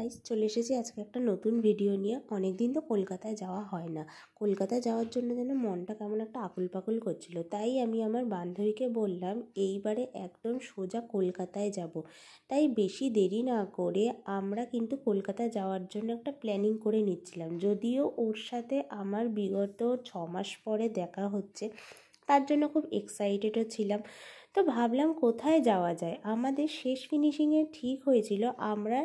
Guys, চলে এসেছি আজকে একটা নতুন ভিডিও নিয়ে। অনেক দিন তো কলকাতায় যাওয়া হয় না। কলকাতায় যাওয়ার জন্য যেন মনটা কেমন একটা আকুল পাকুল করছিল। তাই আমি আমার বান্ধবীকে বললাম এইবারে একদম সোজা কলকাতায় যাব। তাই বেশি দেরি না করে আমরা কিন্তু কলকাতা যাওয়ার জন্য একটা প্ল্যানিং করে নিচ্ছিলাম। যদিও ওর সাথে আমার বিগত 6 মাস পরে দেখা হচ্ছে, তার জন্য খুব এক্সাইটেডও ছিলাম। তো ভাবলাম কোথায় যাওয়া যায়। আমাদের শেষ ফিনিশিংয়ে ঠিক হয়েছিল আমরা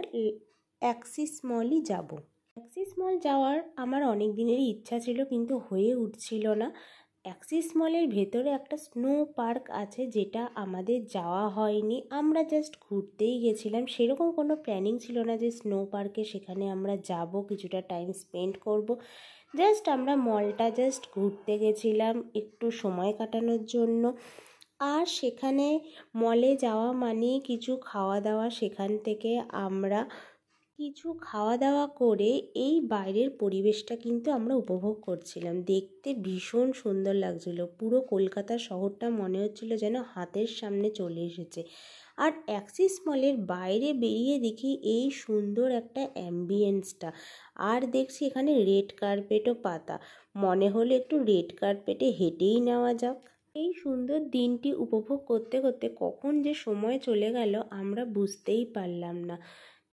অ্যাক্সিস মলই যাব। অ্যাক্সিস মল যাওয়ার আমার অনেক দিনেরই ইচ্ছা ছিল, কিন্তু হয়ে উঠছিল না। অ্যাক্সিস মলের ভেতরে একটা স্নো পার্ক আছে, যেটা আমাদের যাওয়া হয়নি। আমরা জাস্ট ঘুরতেই গেছিলাম, সেরকম কোনো প্ল্যানিং ছিল না যে স্নো পার্কে সেখানে আমরা যাব, কিছুটা টাইম স্পেন্ড করব। জাস্ট আমরা মলটা জাস্ট ঘুরতে গেছিলাম একটু সময় কাটানোর জন্য। আর সেখানে মলে যাওয়া মানে কিছু খাওয়া দাওয়া, সেখান থেকে আমরা কিছু খাওয়া দাওয়া করে এই বাইরের পরিবেশটা কিন্তু আমরা উপভোগ করছিলাম। দেখতে ভীষণ সুন্দর লাগছিল, পুরো কলকাতা শহরটা মনে হচ্ছিল যেন হাতের সামনে চলে এসেছে। আর অ্যাক্সিস মলের বাইরে বেরিয়ে দেখি এই সুন্দর একটা অ্যাম্বিয়েন্সটা। আর দেখছি এখানে রেড কার্পেটও পাতা। মনে হলো একটু রেড কার্পেটে হেঁটেই নেওয়া যাক। এই সুন্দর দিনটি উপভোগ করতে করতে কখন যে সময় চলে গেল আমরা বুঝতেই পারলাম না।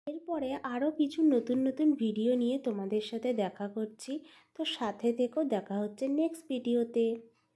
এরপরে আরও কিছু নতুন নতুন ভিডিও নিয়ে তোমাদের সাথে দেখা করছি। তো সাথে থেকো, দেখা হচ্ছে নেক্সট ভিডিওতে।